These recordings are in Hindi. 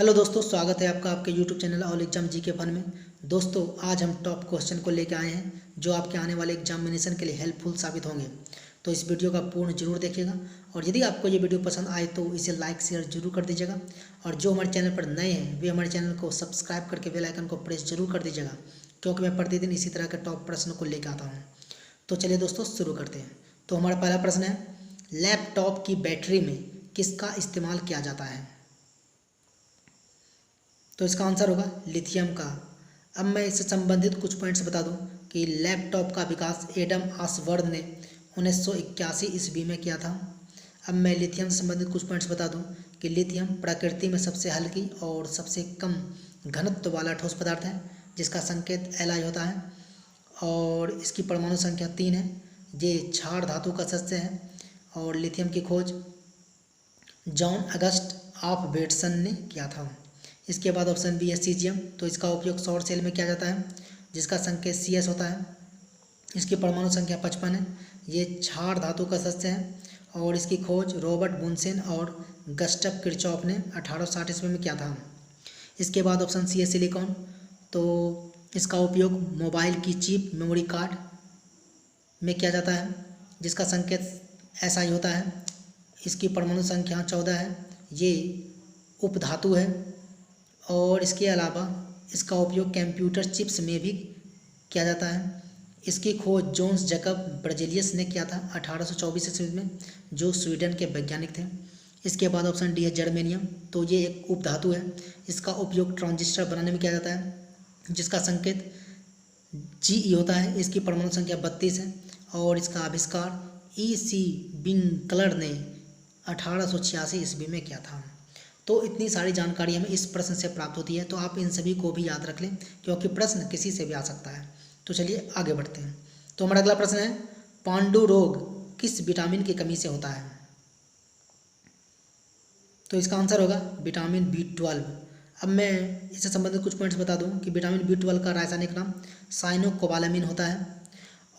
हेलो दोस्तों, स्वागत है आपका आपके यूट्यूब चैनल ऑल एग्जाम जी के फन में। दोस्तों, आज हम टॉप क्वेश्चन को लेकर आए हैं जो आपके आने वाले एग्जामिनेशन के लिए हेल्पफुल साबित होंगे। तो इस वीडियो का पूर्ण जरूर देखिएगा और यदि आपको ये वीडियो पसंद आए तो इसे लाइक शेयर जरूर कर दीजिएगा। और जो हमारे चैनल पर नए हैं वे हमारे चैनल को सब्सक्राइब करके बेल आइकन को प्रेस जरूर कर दीजिएगा, क्योंकि मैं प्रतिदिन इसी तरह के टॉप प्रश्न को लेकर आता हूँ। तो चलिए दोस्तों, शुरू करते हैं। तो हमारा पहला प्रश्न है, लैपटॉप की बैटरी में किसका इस्तेमाल किया जाता है? तो इसका आंसर होगा लिथियम का। अब मैं इससे संबंधित कुछ पॉइंट्स बता दूं कि लैपटॉप का विकास एडम आसवर्थ ने 1981 ईस्वी में किया था। अब मैं लिथियम से संबंधित कुछ पॉइंट्स बता दूं कि लिथियम प्रकृति में सबसे हल्की और सबसे कम घनत्व वाला ठोस पदार्थ है, जिसका संकेत Li होता है और इसकी परमाणु संख्या 3 है। ये क्षार धातु का सदस्य है और लिथियम की खोज जॉन अगस्ट ऑफ बेटसन ने किया था। इसके बाद ऑप्शन बी है सीजियम। तो इसका उपयोग सौर सेल में किया जाता है, जिसका संकेत Cs होता है। इसकी परमाणु संख्या 55 है। ये क्षार धातु का सदस्य है और इसकी खोज रॉबर्ट बुनसेन और गस्टफ किरचॉफ ने 1860 ईस्वी में किया था। इसके बाद ऑप्शन सी है सिलिकॉन। तो इसका उपयोग मोबाइल की चिप मेमोरी कार्ड में किया जाता है, जिसका संकेत Si होता है। इसकी परमाणु संख्या 14 है। ये उपधातु है और इसके अलावा इसका उपयोग कंप्यूटर चिप्स में भी किया जाता है। इसकी खोज जोन्स जैकब ब्रजेलियस ने किया था 1824 ईस्वी में, जो स्वीडन के वैज्ञानिक थे। इसके बाद ऑप्शन डी है जर्मेनियम। तो ये एक उपधातु है। इसका उपयोग ट्रांजिस्टर बनाने में किया जाता है, जिसका संकेत Ge होता है। इसकी परमाणु संख्या 32 है और इसका आविष्कार E.C. विंकलर ने 1886 ईस्वी में किया था। तो इतनी सारी जानकारी हमें इस प्रश्न से प्राप्त होती है, तो आप इन सभी को भी याद रख लें, क्योंकि प्रश्न किसी से भी आ सकता है। तो चलिए आगे बढ़ते हैं। तो हमारा अगला प्रश्न है, पांडु रोग किस विटामिन की कमी से होता है? तो इसका आंसर होगा विटामिन B12। अब मैं इससे संबंधित कुछ पॉइंट्स बता दूं कि विटामिन B12 का रासायनिक नाम साइनोकोबालामिन होता है।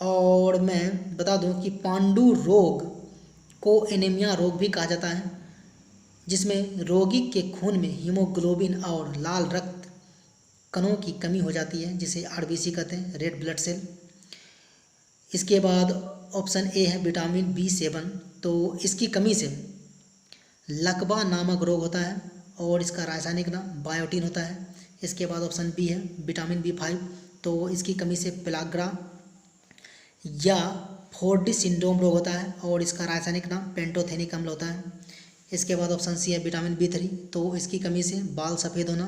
और मैं बता दूं कि पांडु रोग को एनीमिया रोग भी कहा जाता है, जिसमें रोगी के खून में हीमोग्लोबिन और लाल रक्त कणों की कमी हो जाती है, जिसे RBC कहते हैं, रेड ब्लड सेल। इसके बाद ऑप्शन ए है विटामिन B7। तो इसकी कमी से लकवा नामक रोग होता है और इसका रासायनिक नाम बायोटीन होता है। इसके बाद ऑप्शन बी है विटामिन B5। तो इसकी कमी से पेलाग्रा या फोर्डी सिंड्रोम रोग होता है और इसका रासायनिक नाम पेंटोथेनिक अम्ल होता है। इसके बाद ऑप्शन सी है विटामिन B3। तो इसकी कमी से बाल सफ़ेद होना,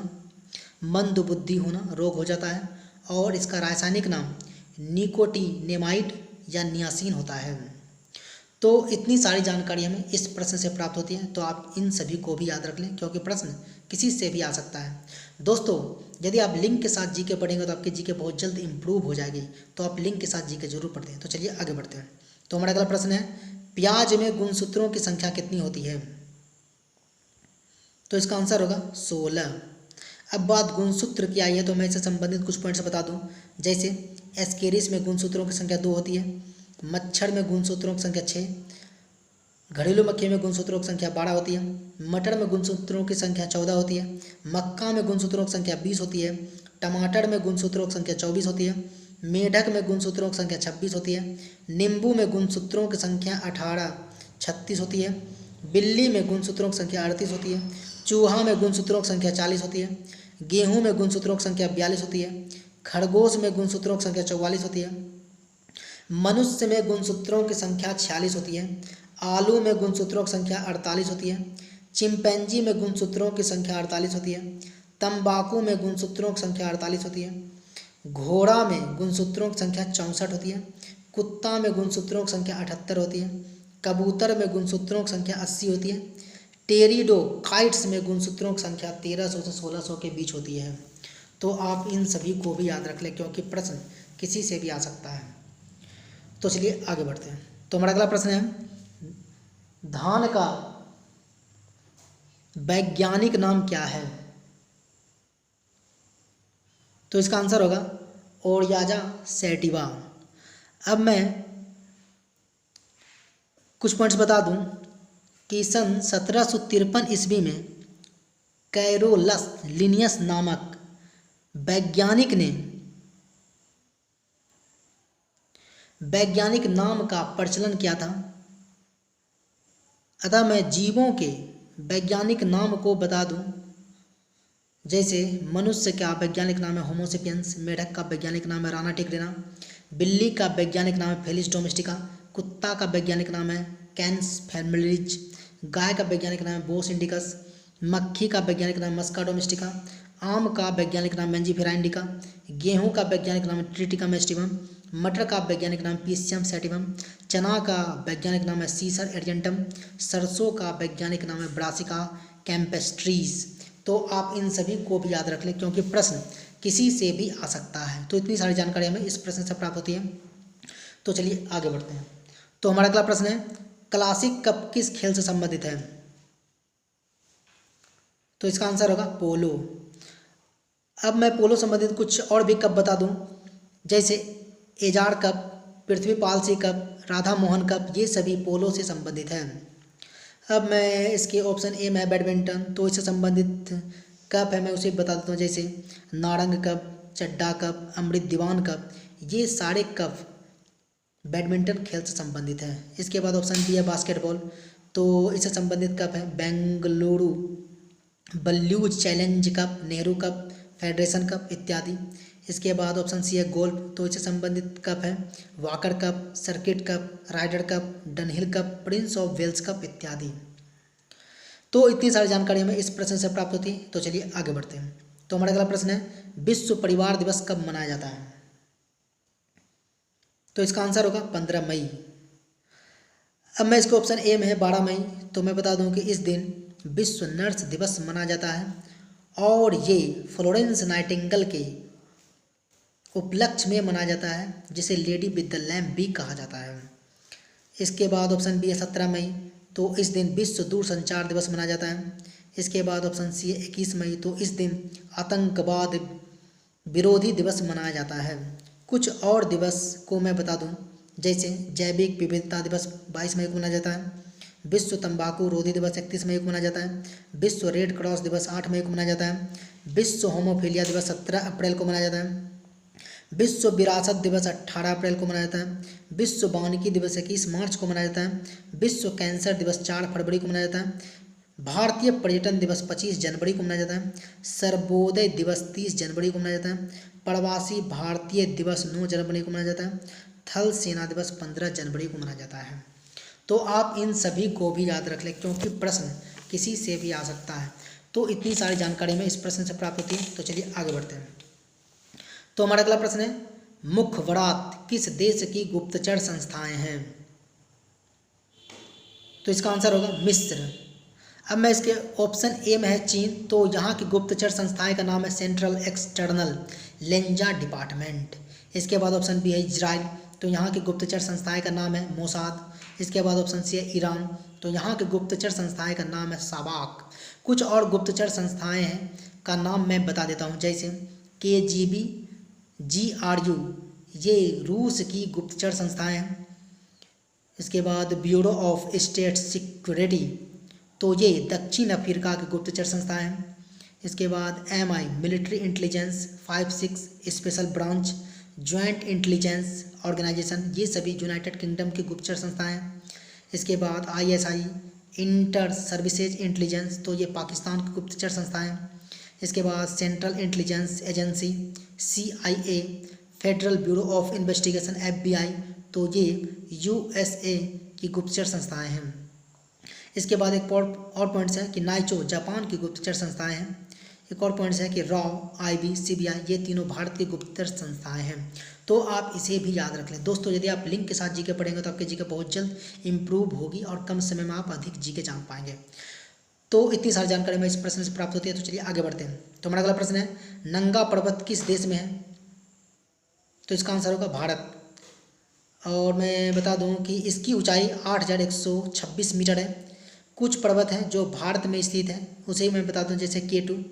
मंद बुद्धि होना रोग हो जाता है और इसका रासायनिक नाम निकोटिनेमाइड या नियासिन होता है। तो इतनी सारी जानकारी हमें इस प्रश्न से प्राप्त होती है, तो आप इन सभी को भी याद रख लें, क्योंकि प्रश्न किसी से भी आ सकता है। दोस्तों, यदि आप लिंक के साथ जीके पढ़ेंगे तो आपकी जीके बहुत जल्द इंप्रूव हो जाएगी, तो आप लिंक के साथ जीके जरूर पढ़ते हैं। तो चलिए आगे बढ़ते हैं। तो हमारा अगला प्रश्न है, प्याज में गुणसूत्रों की संख्या कितनी होती है? तो इसका आंसर होगा 16। अब बात गुणसूत्र की आई है, तो मैं इससे संबंधित कुछ पॉइंट्स बता दूं, जैसे एस्केरिस में गुणसूत्रों की संख्या 2 होती है, मच्छर में गुणसूत्रों की संख्या 6, घरेलू मक्खी में गुणसूत्रों की संख्या 12 होती है, मटर में गुणसूत्रों की संख्या 14 होती है, मक्का में गुणसूत्रों की संख्या 20 होती है, टमाटर में गुणसूत्रों की संख्या 24 होती है, मेढक में गुणसूत्रों की संख्या 26 होती है, नींबू में गुणसूत्रों की संख्या 36 होती है, बिल्ली में गुणसूत्रों की संख्या 38 होती है, चूहा में गुणसूत्रों की संख्या 40 होती है, गेहूँ में गुणसूत्रों की संख्या 42 होती है, खरगोश में गुणसूत्रों की संख्या 44 होती है, मनुष्य में गुणसूत्रों की संख्या 46 होती है, आलू में गुणसूत्रों की संख्या 48 होती है, चिंपैंजी में गुणसूत्रों की संख्या 48 होती है, तंबाकू में गुणसूत्रों की संख्या 48 होती है, घोड़ा में गुणसूत्रों की संख्या 64 होती है, कुत्ता में गुणसूत्रों की संख्या 78 होती है, कबूतर में गुणसूत्रों की संख्या 80 होती है, टेरिडोकाइट्स में गुणसूत्रों की संख्या 1300 से 1600 के बीच होती है। तो आप इन सभी को भी याद रख लें, क्योंकि प्रश्न किसी से भी आ सकता है। तो चलिए आगे बढ़ते हैं। तो हमारा अगला प्रश्न है, धान का वैज्ञानिक नाम क्या है? तो इसका आंसर होगा ओरियाजा सैटिवा। अब मैं कुछ पॉइंट्स बता दूं कि सन 1753 ईस्वी में कैरोलस लिनियस नामक वैज्ञानिक नाम का प्रचलन किया था। अतः मैं जीवों के वैज्ञानिक नाम को बता दूं, जैसे मनुष्य का वैज्ञानिक नाम है होमोसेपियंस, मेढक का वैज्ञानिक नाम है राना टिग्रिना, बिल्ली का वैज्ञानिक नाम है फेलिस डोमेस्टिका, कुत्ता का वैज्ञानिक नाम है कैन्स फैमिलिज, गाय का वैज्ञानिक नाम है बोस इंडिकस, मक्खी का वैज्ञानिक नाम मस्का डोमेस्टिका, आम का वैज्ञानिक नाम मेंजीफेरा इंडिका, गेहूं का वैज्ञानिक नाम ट्रिटिकम एस्टिवम, मटर का वैज्ञानिक नाम पीसियम सैटिवम, चना का वैज्ञानिक नाम है सीसर एरिजेंटम, सरसों का वैज्ञानिक नाम है ब्रासिका कैम्पेस्ट्रीज। तो आप इन सभी को भी याद रख लें, क्योंकि प्रश्न किसी से भी आ सकता है। तो इतनी सारी जानकारी हमें इस प्रश्न से प्राप्त होती है। तो चलिए आगे बढ़ते हैं। तो हमारा अगला प्रश्न है, क्लासिक कप किस खेल से संबंधित है? तो इसका आंसर होगा पोलो। अब मैं पोलो संबंधित कुछ और भी कप बता दूं, जैसे Ezra cup, Prithvipal Singh cup, Radha Mohan cup, ये सभी पोलो से संबंधित हैं। अब मैं इसके ऑप्शन ए में है बैडमिंटन, तो इससे संबंधित कप है मैं उसे बता देता हूँ, जैसे नारंग कप, चड्डा कप, अमृत दीवान कप, ये सारे कप बैडमिंटन खेल से संबंधित हैं। इसके बाद ऑप्शन बी है बास्केटबॉल, तो इससे संबंधित कप है Bengaluru blues challenge cup, Nehru cup, federation cup इत्यादि। इसके बाद ऑप्शन सी है गोल्फ, तो इससे संबंधित कप है Walker cup, circuit cup, rider cup, Dunhill cup, Prince of Wales cup इत्यादि। तो इतनी सारी जानकारी हमें इस प्रश्न से प्राप्त होती है। तो चलिए आगे बढ़ते हैं। तो हमारा अगला प्रश्न है, विश्व परिवार दिवस कब मनाया जाता है? तो इसका आंसर होगा 15 मई। अब मैं इसके ऑप्शन ए में है 12 मई, तो मैं बता दूं कि इस दिन विश्व नर्स दिवस मनाया जाता है और ये फ्लोरेंस नाइटिंगेल के उपलक्ष्य में मनाया जाता है, जिसे लेडी विद द लैम्प भी कहा जाता है। इसके बाद ऑप्शन बी है 17 मई, तो इस दिन विश्व दूरसंचार दिवस मनाया जाता है। इसके बाद ऑप्शन सी है 21 मई, तो इस दिन आतंकवाद विरोधी दिवस मनाया जाता है। कुछ और दिवस को मैं बता दूं, जैसे जैविक विविधता दिवस 22 मई को मनाया जाता है, विश्व तंबाकू रोधी दिवस 31 मई को मनाया जाता है, विश्व रेड क्रॉस दिवस 8 मई को मनाया जाता है, विश्व होमोफिलिया दिवस 17 अप्रैल को मनाया जाता है, विश्व विरासत दिवस 18 अप्रैल को मनाया जाता है, विश्व वानिकी दिवस 21 मार्च को मनाया जाता है, विश्व कैंसर दिवस 4 फरवरी को मनाया जाता है, भारतीय पर्यटन दिवस 25 जनवरी को मनाया जाता है, सर्वोदय दिवस 30 जनवरी को मनाया जाता है, प्रवासी भारतीय दिवस 9 जनवरी को मनाया जाता है, थल सेना दिवस 15 जनवरी को मनाया जाता है। तो आप इन सभी को भी याद रख लें, क्योंकि प्रश्न किसी से भी आ सकता है। तो इतनी सारी जानकारी में इस प्रश्न से प्राप्त होती है। तो चलिए आगे बढ़ते हैं। तो हमारा अगला प्रश्न है, मुखबरात किस देश की गुप्तचर संस्थाएं हैं? तो इसका आंसर होगा मिस्र। अब मैं इसके ऑप्शन ए में है चीन, तो यहाँ की गुप्तचर संस्थाएं का नाम है सेंट्रल एक्सटर्नल लेंजा डिपार्टमेंट। इसके बाद ऑप्शन बी है इजराइल, तो यहाँ की गुप्तचर संस्थाएं का नाम है मोसाद। इसके बाद ऑप्शन सी है ईरान, तो यहाँ की गुप्तचर संस्थाएं का नाम है साबाक। कुछ और गुप्तचर संस्थाएं हैं का नाम मैं बता देता हूँ, जैसे KGB, GRU, ये रूस की गुप्तचर संस्थाएं हैं। इसके बाद ब्यूरो ऑफ स्टेट सिक्योरिटी, तो ये दक्षिण अफ्रीका की गुप्तचर संस्थाएं हैं। इसके बाद MI military intelligence, 5-6 special branch, joint intelligence organization, ये सभी यूनाइटेड किंगडम की गुप्तचर संस्थाएं हैं। इसके बाद ISI इंटर सर्विसेज इंटेलिजेंस, तो ये पाकिस्तान की गुप्तचर संस्थाएं हैं। इसके बाद central intelligence agency CIA, federal bureau of investigation FBI, तो ये USA की गुप्तचर संस्थाएं हैं। इसके बाद एक और पॉइंट्स है कि नाइचो जापान की गुप्तचर संस्थाएं हैं। एक और पॉइंट्स है कि रॉ, IB, CBI, ये तीनों भारत की गुप्तचर संस्थाएं हैं। तो आप इसे भी याद रख लें। दोस्तों, यदि आप लिंक के साथ जीके पढ़ेंगे तो आपके जीके बहुत जल्द इंप्रूव होगी और कम समय में आप अधिक जीके जान पाएंगे। तो इतनी सारी जानकारी में इस प्रश्न से प्राप्त होती है। तो चलिए आगे बढ़ते हैं। तो हमारा अगला प्रश्न है, नंगा पर्वत किस देश में है? तो इसका आंसर होगा भारत। और मैं बता दूं कि इसकी ऊंचाई 8126 मीटर है। कुछ पर्वत हैं जो भारत में स्थित हैं, उसे मैं बता दूं, जैसे K2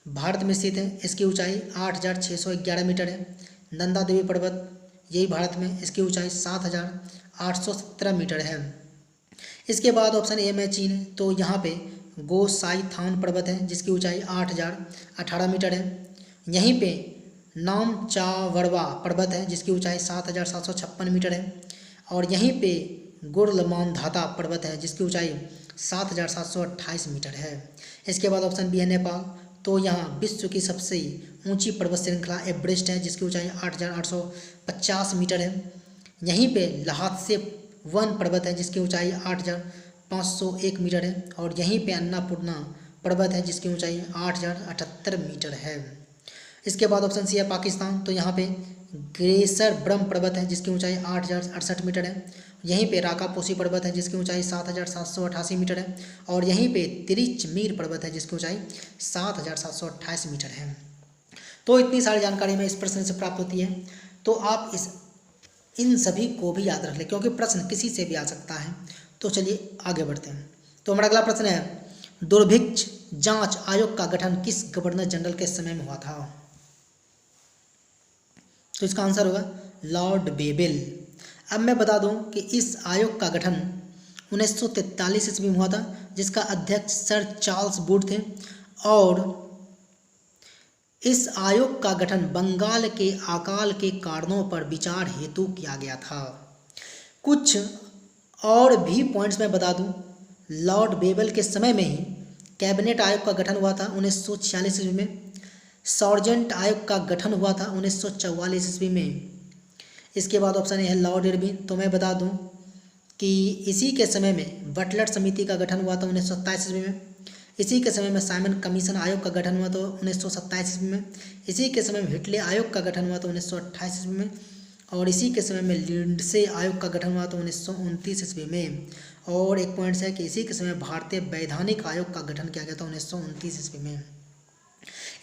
भारत में स्थित है, इसकी ऊंचाई 8611 मीटर है। नंदा देवी पर्वत यही भारत में, इसकी ऊंचाई 7817 मीटर है। इसके बाद ऑप्शन ए में चीन है, तो यहाँ पे गोसाईथान पर्वत है जिसकी ऊंचाई 8018 मीटर है। यहीं पे नामचावरवा पर्वत है जिसकी ऊंचाई 7756 मीटर है। और यहीं पे गुरलमानधाता पर्वत है जिसकी ऊंचाई 7728 मीटर है। इसके बाद ऑप्शन बी है नेपाल। तो यहाँ विश्व की सबसे ऊंची पर्वत श्रृंखला एवरेस्ट है जिसकी ऊंचाई 8850 मीटर है। यहीं पे लहासे वन पर्वत है जिसकी ऊंचाई 8501 मीटर है। और यहीं पे अन्नापूर्णा पर्वत है जिसकी ऊंचाई 8078 मीटर है। इसके बाद ऑप्शन सी है पाकिस्तान। तो यहाँ पे ग्रेसर ब्रह्म पर्वत है जिसकी ऊंचाई 8068 मीटर है। यहीं पे राकापोसी पर्वत है जिसकी ऊंचाई 7788 मीटर है। और यहीं पे तिरिचमीर पर्वत है जिसकी ऊंचाई 7728 मीटर है। तो इतनी सारी जानकारी हमें इस प्रश्न से प्राप्त होती है। तो आप इन सभी को भी याद रख लें क्योंकि प्रश्न किसी से भी आ सकता है। तो चलिए आगे बढ़ते हैं। तो हमारा अगला प्रश्न है, दुर्भिक्ष जांच आयोग का गठन किस गवर्नर जनरल के समय में हुआ था? तो इसका आंसर होगा लॉर्ड बेबल। अब मैं बता दूं कि इस आयोग का गठन 1943 ईस्वी में हुआ था जिसका अध्यक्ष सर चार्ल्स वुड थे। और इस आयोग का गठन बंगाल के अकाल के कारणों पर विचार हेतु किया गया था। कुछ और भी पॉइंट्स मैं बता दूं, लॉर्ड बेबल के समय में ही कैबिनेट आयोग का गठन हुआ था 1946 ईस्वी में। सार्जेंट आयोग का गठन हुआ था 1944 ईस्वी में। इसके बाद ऑप्शन ए है लॉर्ड इरविन। तो मैं बता दूं कि इसी के समय में बटलर समिति का गठन हुआ था 1927 ईस्वी में। इसी के समय में साइमन कमीशन आयोग का गठन हुआ था 1927 ईस्वी में। इसी के समय में हिटले आयोग का गठन हुआ था 1928 ईस्वी में। और इसी के समय में लिंडसे आयोग का गठन हुआ था 1929 ईस्वी में। और एक पॉइंट है कि इसी के समय भारतीय वैधानिक आयोग का गठन किया गया था 1929 ईस्वी में।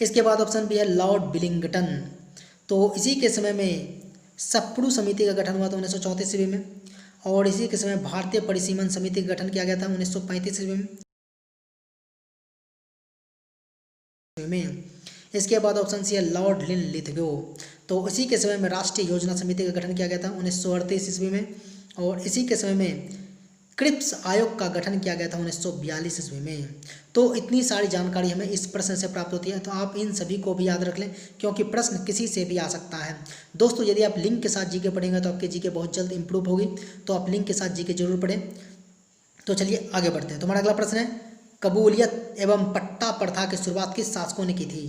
इसके बाद ऑप्शन बी है लॉर्ड विलिंगटन। तो इसी के समय में सप्रू समिति का गठन हुआ था 1934 ईस्वी में। और इसी के समय भारतीय परिसीमन समिति का गठन किया गया था 1935 ईस्वी में। इसके बाद ऑप्शन सी है लॉर्ड लिनलिथगो। तो इसी के समय में राष्ट्रीय योजना समिति का गठन किया गया था 1938 ईस्वी में। और इसी के समय में क्रिप्स आयोग का गठन किया गया था 1942 ईस्वी में। तो इतनी सारी जानकारी हमें इस प्रश्न से प्राप्त होती है। तो आप इन सभी को भी याद रख लें क्योंकि प्रश्न किसी से भी आ सकता है। दोस्तों यदि आप लिंक के साथ जीके पढ़ेंगे तो आपके जीके बहुत जल्द इंप्रूव होगी। तो आप लिंक के साथ जीके जरूर पढ़ें। तो चलिए आगे बढ़ते हैं। तो हमारा अगला प्रश्न है, कबूलियत एवं पट्टा प्रथा की शुरुआत किस शासकों ने की थी?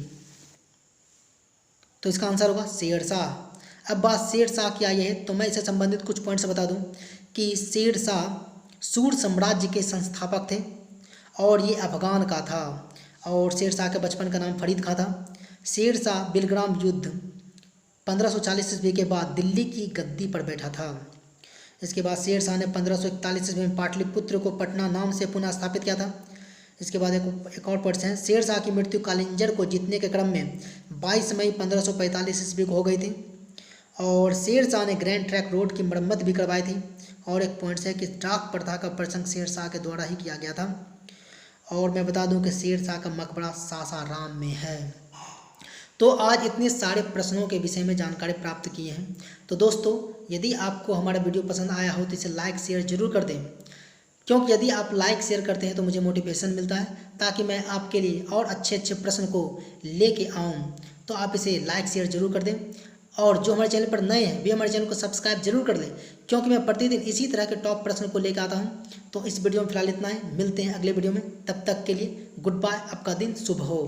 तो इसका आंसर होगा शेरशाह। अब बात शेरशाह की आई है तो मैं इससे संबंधित कुछ पॉइंट्स बता दूं कि शेरशाह सूर साम्राज्य के संस्थापक थे और ये अफगान का था। और शेरशाह के बचपन का नाम फरीद खां था। शेरशाह बिलग्राम युद्ध 1540 ईस्वी के बाद दिल्ली की गद्दी पर बैठा था। इसके बाद शेरशाह ने 1541 ईस्वी में पाटलिपुत्र को पटना नाम से पुनः स्थापित किया था। इसके बाद एक और पॉइंट है, शेरशाह की मृत्यु कालिंजर को जीतने के क्रम में 22 मई 1545 ईस्वी को हो गई थी। और शेरशाह ने ग्रैंड ट्रैंक रोड की मरम्मत भी करवाई थी। और एक पॉइंट है कि डाक प्रथा का प्रसंग शेरशाह के द्वारा ही किया गया था। और मैं बता दूं कि शेरशाह का मकबरा सासाराम में है। तो आज इतने सारे प्रश्नों के विषय में जानकारी प्राप्त की है। तो दोस्तों यदि आपको हमारा वीडियो पसंद आया हो तो इसे लाइक शेयर जरूर कर दें क्योंकि यदि आप लाइक शेयर करते हैं तो मुझे मोटिवेशन मिलता है ताकि मैं आपके लिए और अच्छे अच्छे प्रश्न को लेके आऊँ। तो आप इसे लाइक शेयर जरूर कर दें। और जो हमारे चैनल पर नए हैं वे हमारे चैनल को सब्सक्राइब जरूर कर लें क्योंकि मैं प्रतिदिन इसी तरह के टॉप प्रश्न को लेकर आता हूं। तो इस वीडियो में फिलहाल इतना है, मिलते हैं अगले वीडियो में। तब तक के लिए गुड बाय, आपका दिन शुभ हो।